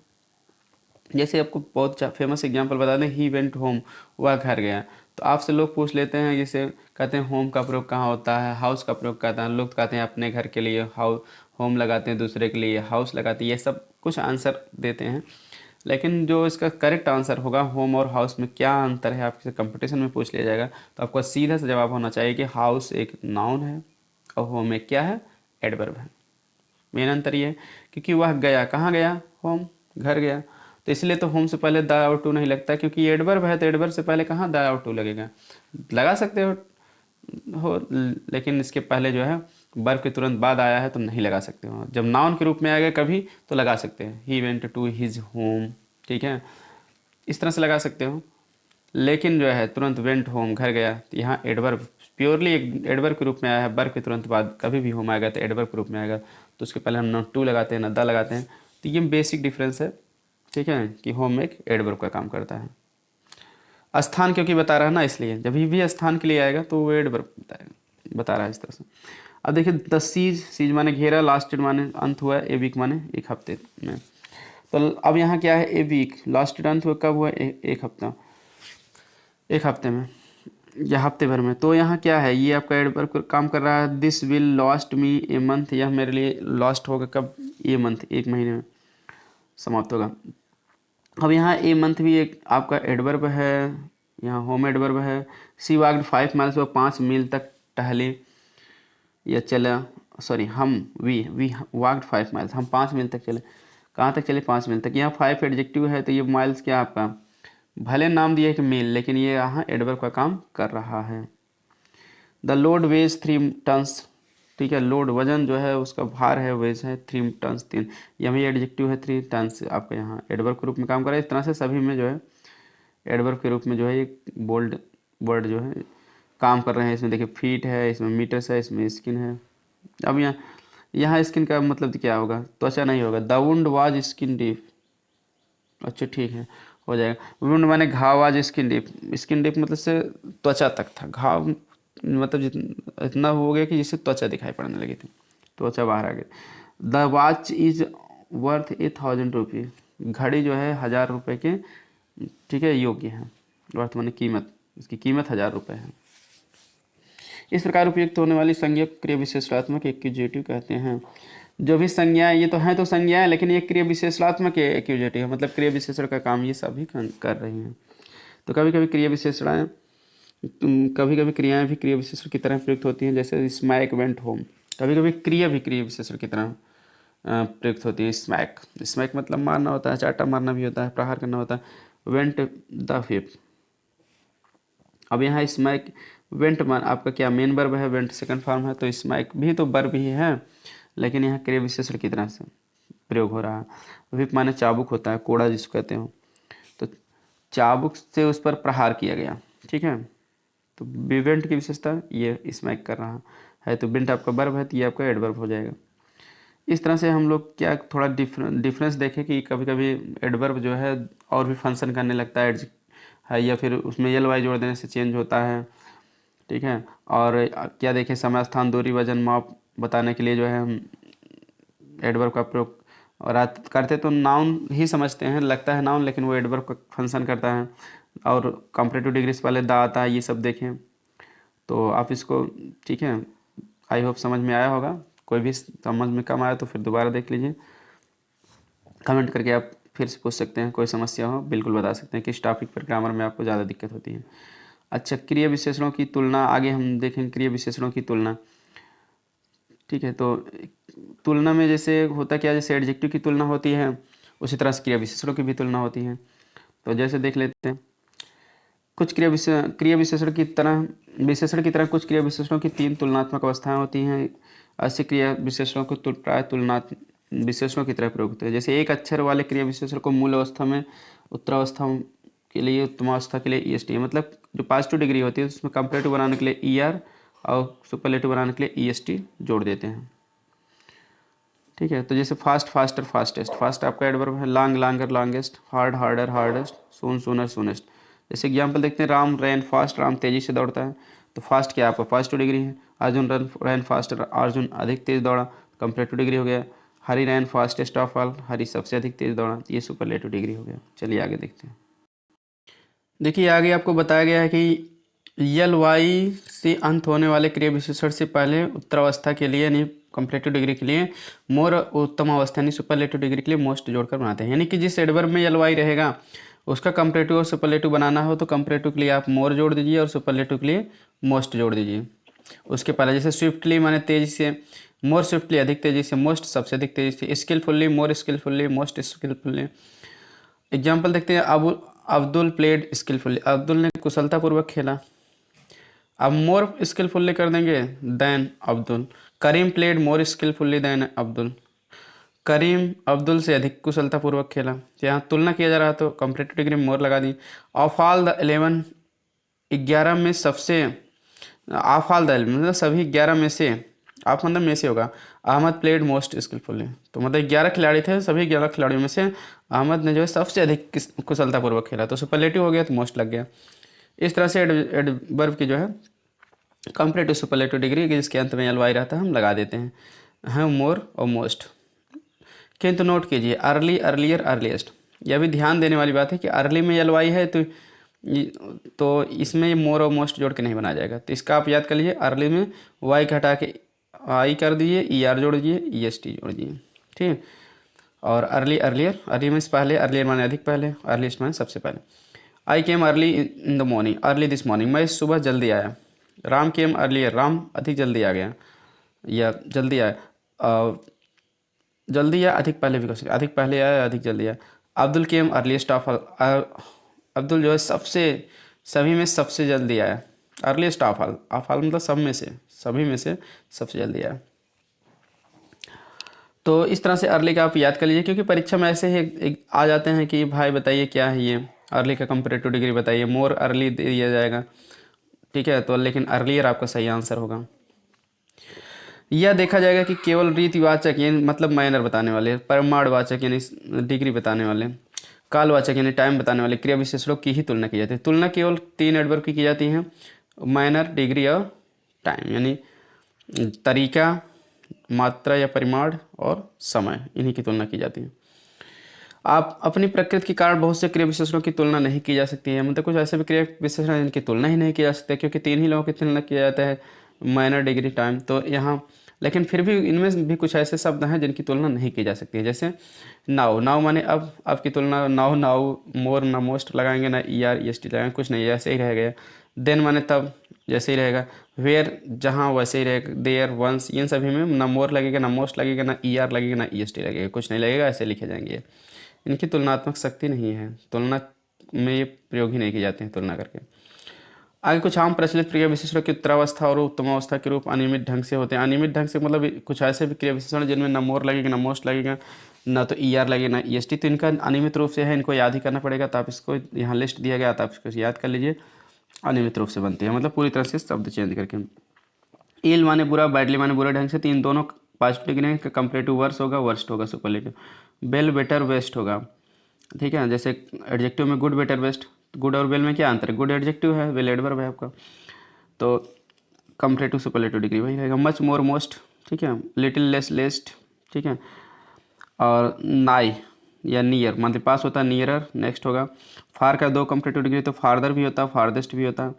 जैसे आपको बहुत फेमस एग्जांपल बता दें, ही वेंट होम, वह घर गया। तो आपसे लोग पूछ लेते हैं, जैसे कहते हैं होम का प्रयोग कहाँ होता है, हाउस का प्रयोग कहते हैं, लोग कहते हैं अपने घर के लिए होम लगाते हैं, दूसरे के लिए हाउस लगाते हैं, ये सब कुछ आंसर देते हैं। लेकिन जो इसका करेक्ट आंसर होगा, होम और हाउस में क्या अंतर है, आपसे कंपटीशन में पूछ लिया जाएगा तो आपका सीधा सा जवाब होना चाहिए कि हाउस एक नाउन है और होम एक क्या है? एडवर्ब है। मेन अंतर ये है क्योंकि वह गया, कहाँ गया? होम, घर गया। तो इसलिए तो होम से पहले द और टू नहीं लगता, क्योंकि ये एडवर्ब है, तो एडवर्ब से पहले कहाँ द और टू लगेगा? लगा सकते हो लेकिन इसके पहले जो है वर्ब के तुरंत बाद आया है तो नहीं लगा सकते हो। जब नाउन के रूप में आएगा कभी तो लगा सकते हैं, he went to his home, ठीक है, इस तरह से लगा सकते हो। लेकिन जो है तुरंत वेंट होम, घर गया, तो यहाँ एडवर्ब प्योरली एक एडवर्ब के रूप में आया है। वर्ब के तुरंत बाद कभी भी होम आएगा तो एडवर्ब के रूप में आएगा, तो उसके पहले हम ना टू लगाते हैं ना द लगाते हैं। तो ये बेसिक डिफरेंस है, ठीक है, कि होम एक एडवर्ब का काम करता है। स्थान क्योंकि बता रहा है ना, इसलिए जब भी स्थान के लिए आएगा तो वो एडवर्ब बता रहा है इस तरह से। अब देखिए द सीज, सीज माने घेरा, लास्टेड माने अंत हुआ, ए वीक माने एक हफ्ते में। तो अब यहाँ क्या है? ए वीक, लास्टेड अंत हुआ कब हुआ? एक हफ्ता, एक हफ्ते में या हफ्ते भर में। तो यहाँ क्या है? ये आपका एडवर्ब काम कर रहा है। This will lost me a month, यह मेरे लिए लॉस्ट होगा कब? ए मंथ, एक महीने में समाप्त होगा। अब यहाँ ए मंथ भी एक आपका एडवर्ब है, यहाँ होम एडवर्ब है। सी वाक्ड 5 माइल्स, वो 5 मील तक टहले या चला, सॉरी हम वी वाक्ड 5 माइल्स, हम 5 मील तक चले। कहाँ तक चले? 5 मील तक। यहाँ 5 एडजेक्टिव है तो ये माइल्स क्या आपका, भले नाम दिया है कि मील, लेकिन ये यहाँ एडवर्ब का काम कर रहा है। द लोड वेज 3 टन्स, ठीक है, लोड वजन जो है उसका भार है, वेज है 3 टन्स, 3, यह भी एडजेक्टिव है, 3 टन्स आपका यहाँ एडवर्ब के रूप में काम कर रहा है। इस तरह से सभी में जो है एडवर्ब के रूप में जो है एक बोल्ड वर्ड जो है काम कर रहे हैं। इसमें देखिए फीट है, इसमें मीटर्स है, इसमें स्किन है। अब यहाँ स्किन का मतलब क्या होगा? त्वचा नहीं होगा। The wound was skin deep, अच्छा ठीक है, हो जाएगा। वुंड माने घाव, was skin deep, skin deep मतलब से त्वचा तक था, घाव मतलब इतना हो गया कि जिससे त्वचा दिखाई पड़ने लगी थी, त्वचा बाहर आ गई। द वॉच इज वर्थ 1000 रुपये, घड़ी जो है 1000 रुपये के, ठीक है, योग्य है। वर्थ माने कीमत, इसकी कीमत 1000 रुपये है। इस प्रकार उपयुक्त होने वाली संज्ञा क्रिया विशेषणात्मक एक्यूजेटिव कहते हैं। जो भी संज्ञाएं, ये तो हैं तो संज्ञाएं, लेकिन ये क्रिया विशेषणात्मक एक्यूजेटिव है, मतलब क्रिया विशेषण का काम ये सभी कर रही हैं। तो कभी कभी क्रिया विशेषणाएं, कभी कभी क्रियाएं भी क्रिया विशेषण की तरह प्रयुक्त होती हैं, जैसे स्मैक वेंट होम। कभी कभी क्रिया भी क्रिया विशेषण की तरह प्रयुक्त होती है। स्मैक, स्मैक मतलब मारना होता है, चाटा मारना भी होता है, प्रहार करना होता है। वेंट द फिफ्थ, अब यहाँ स्मैक वेंट मान आपका क्या मेन वर्ब है, वेंट सेकंड फॉर्म है, तो स्मैक भी तो वर्ब ही है, लेकिन यहाँ क्रिया विशेषण की तरह से प्रयोग हो रहा है। विप माने चाबुक होता है, कोड़ा जिसको कहते हो, तो चाबुक से उस पर प्रहार किया गया, ठीक है। तो विवेंट की विशेषता ये स्मैक कर रहा है, तो वेंट आपका वर्ब है तो ये आपका एडवर्ब हो जाएगा। इस तरह से हम लोग क्या थोड़ा डिफरेंस देखें कि कभी कभी एडवर्ब जो है और भी फंक्शन करने लगता है या फिर उसमें यल वाई जोड़ देने से चेंज होता है, ठीक है। और क्या देखें, समय, स्थान, दूरी, वजन, माप बताने के लिए जो है हम एडवर्ब का प्रयोग और करते तो नाउन ही समझते हैं, लगता है नाउन, लेकिन वो एडवर्ब का फंक्शन करता है। और कंपैरेटिव डिग्री से पहले द आता है, ये सब देखें। तो आप इसको, ठीक है, आई होप समझ में आया होगा। कोई भी समझ में कम आया तो फिर दोबारा देख लीजिए, कमेंट करके आप फिर से पूछ सकते हैं। कोई समस्या हो बिल्कुल बता सकते हैं किस टॉपिक पर ग्रामर में आपको ज़्यादा दिक्कत होती है। अच्छा, क्रिया विशेषणों की तुलना, आगे हम देखेंगे क्रिया विशेषणों की तुलना। ठीक है, तो तुलना में जैसे होता क्या, जैसे एडजेक्टिव की तुलना होती है उसी तरह से क्रिया विशेषणों की भी तुलना होती है। तो जैसे देख लेते हैं, कुछ क्रिया विशेषण की तरह कुछ क्रिया विशेषणों की 3 तुलनात्मक अवस्थाएं होती हैं। ऐसे क्रिया विशेषणों को प्राय तुलनात्मक विशेषणों की तरह प्रयोग होते हैं। जैसे एक अक्षर वाले क्रिया विशेषण को मूल अवस्था में, उत्तरावस्था के लिए, उत्तमावस्था के लिए ईएसटी, मतलब जो पॉजिटिव डिग्री होती है उसमें कंपैरेटिव बनाने के लिए ईआर और सुपरलेटिव बनाने के लिए ईएसटी जोड़ देते हैं। ठीक है, तो जैसे फास्ट फास्टर फास्टेस्ट, फास्ट आपका एडवर्ब है, long longer longest, hard harder hardest, soon sooner soonest. जैसे एग्जांपल देखते हैं, राम रैन फास्ट, राम तेजी से दौड़ता है। तो फास्ट क्या आपका पॉजिटिव डिग्री है। अर्जुन रैन फास्टर, अर्जुन अधिक तेज दौड़ा, कंपैरेटिव डिग्री हो गया। हरी रैन फास्टेस्ट ऑफ ऑल, हरी सबसे अधिक तेज दौड़ा, ये सुपरलेटिव डिग्री हो गया। चलिए आगे देखते हैं। देखिए आगे आपको बताया गया है कि यल वाई से अंत होने वाले क्रिया विशेषण से पहले उत्तरावस्था के लिए यानी कंपैरेटिव डिग्री के लिए मोर, उत्तम अवस्था यानी सुपरलेटिव डिग्री के लिए मोस्ट जोड़कर बनाते हैं। यानी कि जिस एडवर्ब में यल वाई रहेगा उसका कंपैरेटिव और सुपरलेटिव बनाना हो तो कंपैरेटिव के लिए आप मोर जोड़ दीजिए और सुपरलेटिव के लिए मोस्ट जोड़ दीजिए उसके पहले। जैसे स्विफ्टली माने तेजी से, मोर स्विफ्टली अधिक तेजी से, मोस्ट सबसे अधिक तेजी से, स्किलफुल्ली मोर स्किलफुल्ली, मोस्ट स्किलफुल्ली। एग्जाम्पल देखते हैं, अब्दुल प्लेड स्किलफुल्ली, अब्दुल ने कुशलतापूर्वक खेला। अब मोर स्किलफुल्ली कर देंगे देन अब्दुल। करीम प्लेड मोर स्किलफुल्ली देन अब्दुल, करीम अब्दुल से अधिक कुशलतापूर्वक खेला। यहाँ तुलना किया जा रहा तो कंपैरेटिव डिग्री में मोर लगा दी। ऑफ ऑल द 11, 11 में सबसे, ऑफ ऑल द मतलब सभी 11 में से, आप मतलब में से होगा, अहमद प्लेड मोस्ट स्किलफुल्ली। तो मतलब 11 खिलाड़ी थे, सभी 11 खिलाड़ियों में से अहमद ने जो है सबसे अधिक कुशलतापूर्वक खेला। तो सुपरलेटिव हो गया तो मोस्ट लग गया। इस तरह से एडवर्ब की जो है कंपैरेटिव सुपरलेटिव डिग्री जिसके अंत में एल वाई रहता है हम लगा देते हैं मोर और मोस्ट। किंतु नोट कीजिए अर्ली, अर्लियर, अर्लीस्ट, यह भी ध्यान देने वाली बात है कि अर्ली में एल वाई है तो इसमें ये मोर और मोस्ट जोड़ के नहीं बनाया जाएगा। तो इसका आप याद कर लीजिए, अर्ली में वाई का हटा के आई कर दीजिए, ई आर जोड़ दीजिए, ई एस टी जोड़ दीजिए। ठीक है, और अर्ली, अर्लियर, अर्ली में पहले, अर्लियर माने अधिक पहले, अर्लीस्ट माने सबसे पहले। I came early in the morning, early this morning, मैं सुबह जल्दी आया। राम केम अर्लियर, राम अधिक जल्दी आ गया या जल्दी आया। जल्दी या अधिक पहले भी कर सकते, अधिक पहले आया, अधिक जल्दी आया। अब्दुल केम अर्लीस्ट ऑफ, अब्दुल जो है सबसे, सभी में सबसे जल्दी आया। Earliest of all, of all मतलब सब में से, सभी में से सबसे जल्दी आया। तो इस तरह से अर्ली का आप याद कर लीजिए, क्योंकि परीक्षा में ऐसे ही एक आ जाते हैं कि भाई बताइए क्या है ये, अर्ली का कंपैरेटिव डिग्री बताइए, मोर अर्ली दिया जाएगा। ठीक है, तो लेकिन अर्लियर आपका सही आंसर होगा। यह देखा जाएगा कि केवल रीतिवाचक यानी मतलब मैनर बताने वाले, प्रमाणवाचक यानी डिग्री बताने वाले, कालवाचक यानी टाइम बताने वाले क्रिया विशेषणों की ही तुलना की जाती है। तुलना केवल 3 एडवर्ब की जाती है, मैनर, डिग्री और टाइम, यानी तरीका, मात्रा या परिमाण और समय, इन्हीं की तुलना की जाती है। आप अपनी प्रकृति के कारण बहुत से क्रिया विशेषणों की तुलना नहीं की जा सकती है, मतलब कुछ ऐसे भी क्रिया विशेषण हैं जिनकी तुलना ही नहीं की जा सकती, क्योंकि 3 ही लोगों की तुलना किया जाता है, माइनर, डिग्री, टाइम। तो यहाँ लेकिन फिर भी इनमें भी कुछ ऐसे शब्द हैं जिनकी तुलना नहीं की जा सकती है। जैसे नाव, नाव माने अब की तुलना, नाव, नाव, मोर ना मोस्ट लगाएंगे, ना E R E S T लगाएंगे, कुछ नहीं, ऐसे ही रह गया। देन माने तब, जैसे ही रहेगा। वेयर, जहाँ, वैसे ही रहेगा। देयर, वंस, इन सभी में ना मोर लगेगा, ना मोस्ट लगेगा, ना ई आर लगेगा, ना ई एस टी लगेगा, कुछ नहीं लगेगा, ऐसे लिखे जाएंगे। इनकी तुलनात्मक शक्ति नहीं है, तुलना में ये प्रयोग ही नहीं किए जाते हैं तुलना करके। आगे कुछ आम प्रचलित क्रिया विशेषणों की उत्तरावस्था और उत्तमावस्था के रूप अनियमित ढंग से होते हैं। अनियमित ढंग से मतलब कुछ ऐसे भी क्रिया विशेषण जिनमें ना मोर लगेगा, ना मोस्ट लगेगा, ना तो ई आर लगेगा, ना ई एस टी। तो इनका अनियमित रूप से है, इनको याद ही करना पड़ेगा। तो आप इसको यहाँ लिस्ट दिया गया, तो आप इसको याद कर लीजिए। अनियमित रूप से बनती है मतलब पूरी तरह से शब्द चेंज करके। इल माने बुरा, बैडली माने बुरे ढंग से, तो इन दोनों पॉजिटिव डिग्री का कंपैरेटिव वर्स होगा, वर्स्ट होगा सुपरलेटिव। बेल, बेटर, वेस्ट होगा। ठीक है, जैसे एडजेक्टिव में गुड, बेटर, बेस्ट, गुड और बेल में क्या अंतर है, गुड एडजेक्टिव है, बेल एडवर्ब है आपका, तो कंपैरेटिव सुपरलेटिव डिग्री वही रहेगा। मच, मोर, मोस्ट, ठीक है, लिटिल, लेस, लेस्ट, ठीक है, और नाई, या नियर, मतलब पास होता है नियरर। नेक्स्ट होगा फार का 2 कंपैरेटिव डिग्री, तो फारदर भी होता है, फारदेस्ट भी होता है।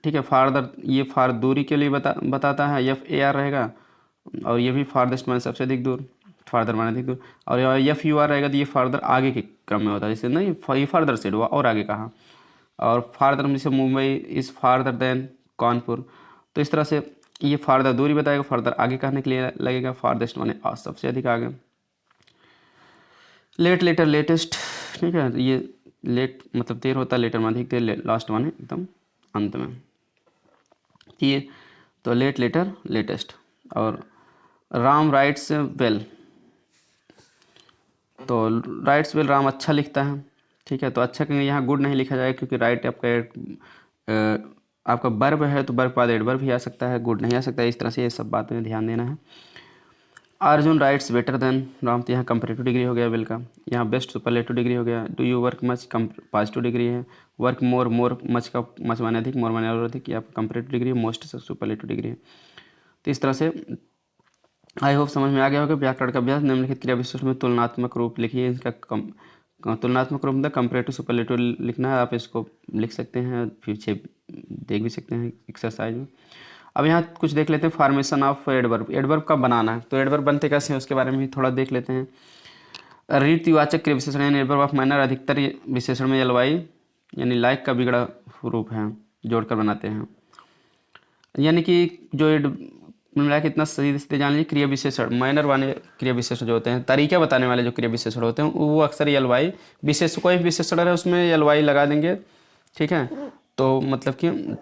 ठीक है, फारदर ये फार दूरी के लिए बताता है, FAR रहेगा। और ये भी फारदेस्ट माने सबसे अधिक दूर, फारदर माने अधिक दूर। और FUR रहेगा तो ये फारदर आगे के क्रम में होता है, जैसे नहीं ये फारदर सेड हुआ और आगे कहा। और फारदर में जैसे Mumbai is farther than Kanpur, तो इस तरह से ये फारदर दूरी बताएगा, फारदर आगे कहने के लिए लगेगा। फारदेस्ट माने सबसे अधिक आगे। लेट लेटर लेटेस्ट, ठीक है, ये लेट मतलब देर होता है, लेटर माने अधिक देर, लास्ट माने एकदम अंत में। ये तो लेट लेटर लेटेस्ट। और राम राइट्स वेल, तो राइट्स वेल राम अच्छा लिखता है। ठीक है, तो अच्छा कहेंगे, यहाँ गुड नहीं लिखा जाएगा क्योंकि राइट आपका वर्ब है, तो वर्ब बाद एडवर्ब भी आ सकता है, गुड नहीं आ सकता है। इस तरह से ये सब बात में ध्यान देना है। Arjun rights better than Ram, तो यहाँ कंपैरेटिव डिग्री हो गया वेल का। यहाँ बेस्ट सुपरलेटिव डिग्री हो गया। Do you work much positive degree है। वर्क मोर, मोर मच का मच माने अधिक, मोर माने और अधिक, ये आपका कंपैरेटिव डिग्री है। मोस्ट सुपरलेटिव डिग्री है। तो इस तरह से आई होप समझ में आ गया होगा। व्याकरण का अभ्यास, निम्नलिखित क्रिया विशेषण में तुलनात्मक रूप लिखिए। इसका तुलनात्मक रूप में कंपैरेटिव सुपरलेटिव लिखना है, आप इसको लिख सकते हैं, पीछे देख भी सकते हैं एक्सरसाइज में। अब यहाँ कुछ देख लेते हैं फॉर्मेशन ऑफ एडवर्ब। एडवर्ब कब बनाना है, तो एडवर्ब बनते कैसे हैं उसके बारे में भी थोड़ा देख लेते हैं। रीतिवाचक क्रिया विशेषण यानी एडवर्ब ऑफ मैनर, अधिकतर विशेषण में एलवाई यानी लाइक का बिगड़ा रूप है, जोड़कर बनाते हैं। यानी कि जो मिला के इतना सही से जान लीजिए, क्रिया विशेषण मैनर वाले क्रिया विशेषण जो होते हैं, तरीका बताने वाले जो क्रिया विशेषण होते हैं, वो अक्सर एलवाई विशेष, कोई भी विशेषण है उसमें एलवाई लगा देंगे। ठीक है, तो मतलब कि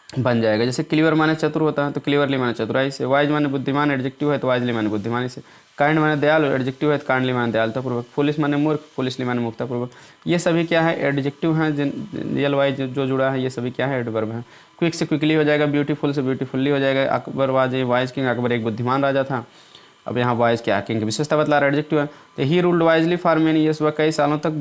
बन जाएगा। जैसे क्लीवर माने चतुर होता है, तो क्लीवरली माने चतुराई से। वाइज माने बुद्धिमान, एडजेक्टिव है तो वाइजली माने बुद्धिमानी से। काइंड माने दयालु, एडजेक्टिव है तो काइंडली माने दयालुतापूर्वक। फुलिश माने मूर्ख, फुलिशली माने मूर्खतापूर्वक। ये सभी क्या है, एडजेक्टिव हैं, जिन एल वाइज जो जुड़ा है, ये सभी क्या है, एडवर्ब है। क्विक से क्विकली हो जाएगा, ब्यूटीफुल से ब्यूटीफुल्ली हो जाएगा। अकबर वाइज किंग, अकबर एक बुद्धिमान राजा था। अब यहाँ वाइज क्या, किंग की विशेषता बतला रहा है, एडजेक्टिव है। तो he ruled wisely for many years, वह कई सालों तक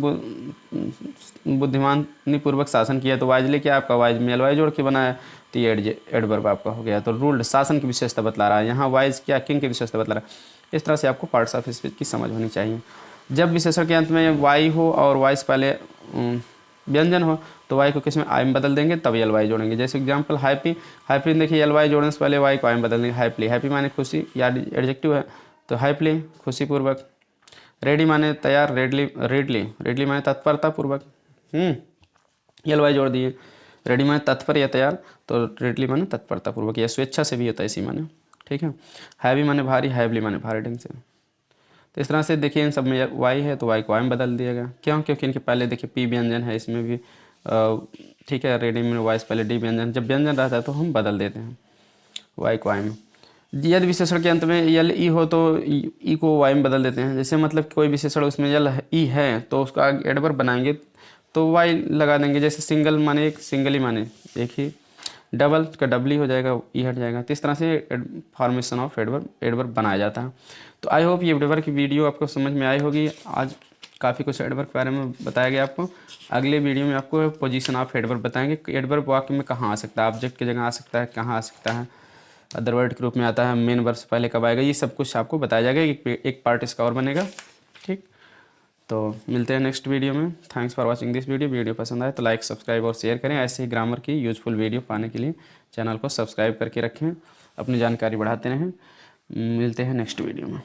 बुद्धिमानी पूर्वक शासन किया। तो वाइजली क्या आपका, वाइज में एलवाई जोड़ के बनाया, तो ये एडवर्ब आपका हो गया। तो रूल्ड शासन की विशेषता बतला रहा है, यहाँ वाइज क्या, किंग की विशेषता बतला रहा है। इस तरह से आपको पार्ट्स ऑफ स्पीच की समझ होनी चाहिए। जब विशेषण के अंत में वाई हो और वाई से पहले व्यंजन हो, तो वाई को किस में, आई में बदल देंगे, तब एल वाई जोड़ेंगे। जैसे एग्जांपल हैप्पी, हैप्पी देखिए एल वाई जोड़ने से पहले वाई को आई में बदल देंगे, हैप्पी। हैप्पी माने खुशी या एडजेक्टिव है, तो हैप्पी खुशीपूर्वक। रेडी माने तैयार, रेडली रेडली रेडली माने तत्परतापूर्वक। एल वाई जोड़ दिए। रेडी माने तत्पर या तैयार, तो रेडली माने तत्परतापूर्वक या स्वेच्छा से भी होता है इसी माने। ठीक है, हैवी माने भारी, हैवली माने भारी ढंग से। तो इस तरह से देखिए इन सब में वाई है तो वाई को वाई में बदल दिया गया। क्यों, क्योंकि इनके पहले देखिए पी व्यंजन है, इसमें भी ठीक है। रेडी में वाई से पहले डी व्यंजन, जब व्यंजन रहता है तो हम बदल देते हैं वाई को वाई में। यदि विशेषण के अंत में यल ई हो तो ई को वाई में बदल देते हैं। जैसे मतलब कोई विशेषण उसमें यल ई है तो उसका एडवर्ब बनाएंगे तो वाई लगा देंगे। जैसे सिंगल माने एक, सिंगली माने एक ही, डबल का डबली हो जाएगा, ई हट जाएगा। तो इस तरह से फॉर्मेशन ऑफ एडवर्ब बनाया जाता है। तो आई होप ये एडवर्ब की वीडियो आपको समझ में आई होगी। आज काफ़ी कुछ एडवर्ब के बारे में बताया गया आपको। अगले वीडियो में आपको पोजीशन ऑफ एडवर्ब बताएंगे। एडवर्ब वाक्य में कहाँ आ सकता है, ऑब्जेक्ट की जगह आ सकता है, कहाँ आ सकता है, अदर वर्ड के रूप में आता है, मेन वर्ब से पहले कब आएगा, ये सब कुछ आपको बताया जाएगा। एक पार्ट इसका और बनेगा। ठीक, तो मिलते हैं नेक्स्ट वीडियो में। Thanks for watching this video. Video पसंद आए तो लाइक, सब्सक्राइब और शेयर करें। ऐसे ही ग्रामर की यूजफुल वीडियो पाने के लिए चैनल को सब्सक्राइब करके रखें, अपनी जानकारी बढ़ाते रहें। मिलते हैं नेक्स्ट वीडियो में।